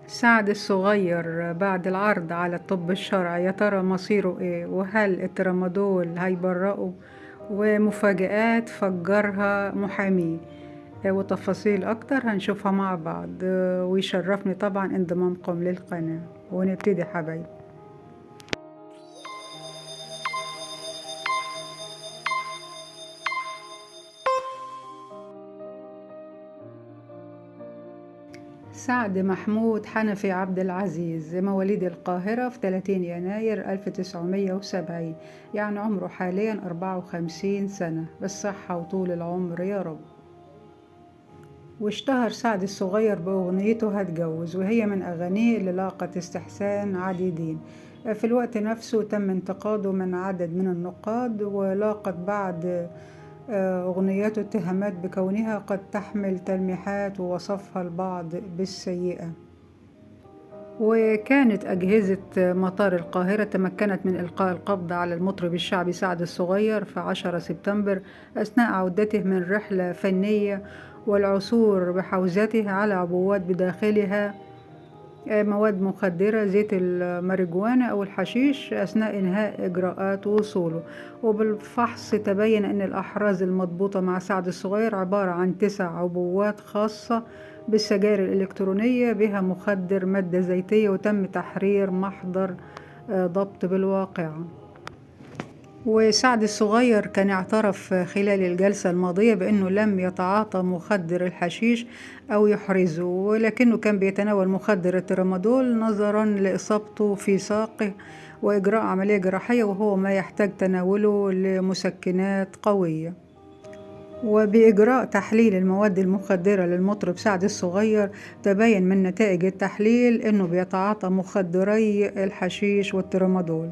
سعد الصغير بعد العرض على الطب الشرعي، يا ترى مصيره ايه؟ وهل الترامادول هيبرئه؟ ومفاجآت فجرها محاميه. وتفاصيل اكتر هنشوفها مع بعض. ويشرفني طبعا انضمامكم للقناة، ونبتدي حبايبي. سعد محمود حنفي عبد العزيز، مواليد القاهرة في 30 يناير 1970، يعني عمره حاليا 54 سنة، بالصحة وطول العمر يا رب. واشتهر سعد الصغير بأغنيته هتجوز، وهي من أغانيه اللي لاقت استحسان عديدين. في الوقت نفسه تم انتقاده من عدد من النقاد، ولاقت بعض أغنياته اتهامات بكونها قد تحمل تلميحات، ووصفها البعض بالسيئة. وكانت أجهزة مطار القاهرة تمكنت من إلقاء القبض على المطرب الشعبي سعد الصغير في 10 سبتمبر أثناء عودته من رحلة فنية، والعثور بحوزته على عبوات بداخلها مواد مخدرة، زيت الماريجوانا أو الحشيش، أثناء إنهاء إجراءات وصوله. وبالفحص تبين أن الأحراز المضبوطة مع سعد الصغير عبارة عن 9 عبوات خاصة بالسجائر الإلكترونية بها مخدر مادة زيتية، وتم تحرير محضر ضبط بالواقعة. وسعد الصغير كان اعترف خلال الجلسة الماضية بأنه لم يتعاطى مخدر الحشيش أو يحرزه، ولكنه كان بيتناول مخدر الترامادول نظرا لإصابته في ساقه وإجراء عملية جراحية، وهو ما يحتاج تناوله لمسكنات قوية. وبإجراء تحليل المواد المخدرة للمطرب سعد الصغير، تبين من نتائج التحليل أنه بيتعاطى مخدري الحشيش والترامادول.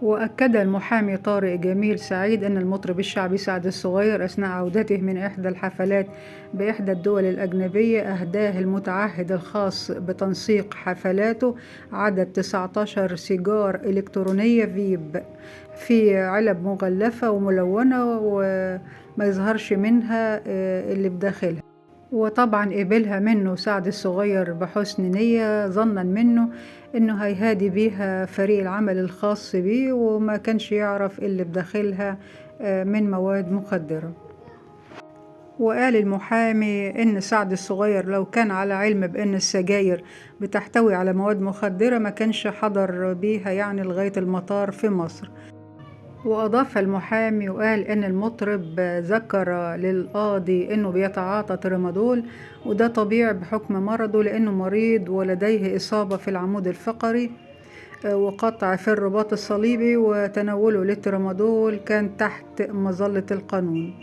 وأكد المحامي طارق جميل سعيد أن المطرب الشعبي سعد الصغير أثناء عودته من إحدى الحفلات بإحدى الدول الأجنبية أهداه المتعهد الخاص بتنسيق حفلاته عدد 19 سيجار إلكترونية فيب في علب مغلفة وملونة، وما يظهرش منها اللي بداخلها. وطبعا قبلها منه سعد الصغير بحسن نية، ظنا منه انه هيهادي بيها فريق العمل الخاص بيه، وما كانش يعرف اللي بداخلها من مواد مخدرة. وقال المحامي ان سعد الصغير لو كان على علم بان السجاير بتحتوي على مواد مخدرة ما كانش حضر بيها يعني لغاية المطار في مصر. وأضاف المحامي وقال إن المطرب ذكر للقاضي إنه بيتعاطى ترامادول، وده طبيعي بحكم مرضه لأنه مريض ولديه إصابة في العمود الفقري وقطع في الرباط الصليبي، وتناوله للترامادول كان تحت مظلة القانون.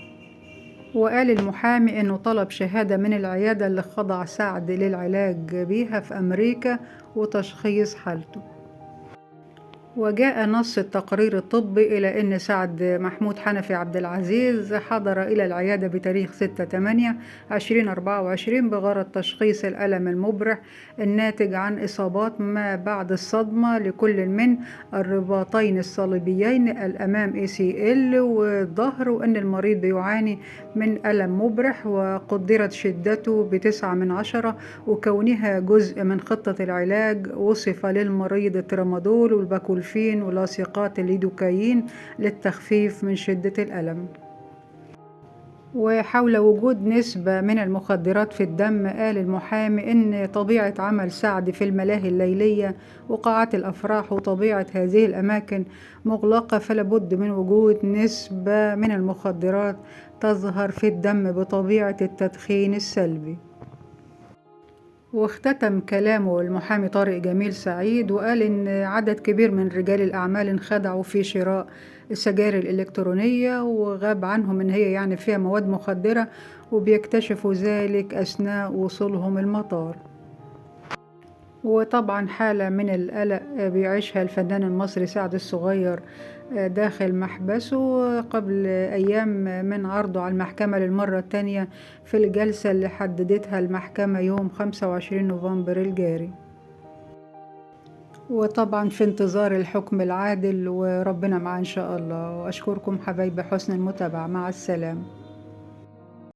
وقال المحامي إنه طلب شهادة من العيادة اللي خضع سعد للعلاج بيها في أمريكا وتشخيص حالته. وجاء نص التقرير الطبي إلى أن سعد محمود حنفي عبد العزيز حضر إلى العيادة بتاريخ 6/8/2024 بغرض تشخيص الألم المبرح الناتج عن إصابات ما بعد الصدمة لكل من الرباطين الصليبيين الأمام ACL والظهر، وأن المريض بيعاني من ألم مبرح، وقدرت شدته ب9/10، وكونها جزء من خطة العلاج وصف للمريض الترامادول والباكولفين ولاصقات الليدوكايين للتخفيف من شدة الألم. وحول وجود نسبة من المخدرات في الدم، قال المحامي إن طبيعة عمل سعد في الملاهي الليلية وقاعات الأفراح وطبيعة هذه الأماكن مغلقة، فلابد من وجود نسبة من المخدرات تظهر في الدم بطبيعة التدخين السلبي. واختتم كلامه المحامي طارق جميل سعيد وقال إن عدد كبير من رجال الأعمال انخدعوا في شراء السجائر الإلكترونية، وغاب عنهم إن هي يعني فيها مواد مخدرة، وبيكتشفوا ذلك أثناء وصولهم المطار. وطبعا حالة من القلق بيعيشها الفنان المصري سعد الصغير داخل محبسه قبل أيام من عرضه على المحكمة للمرة الثانية في الجلسة اللي حددتها المحكمة يوم 25 نوفمبر الجاري. وطبعا في انتظار الحكم العادل، وربنا معاه إن شاء الله. وأشكركم حبايبي حسن المتابعة، مع السلامة.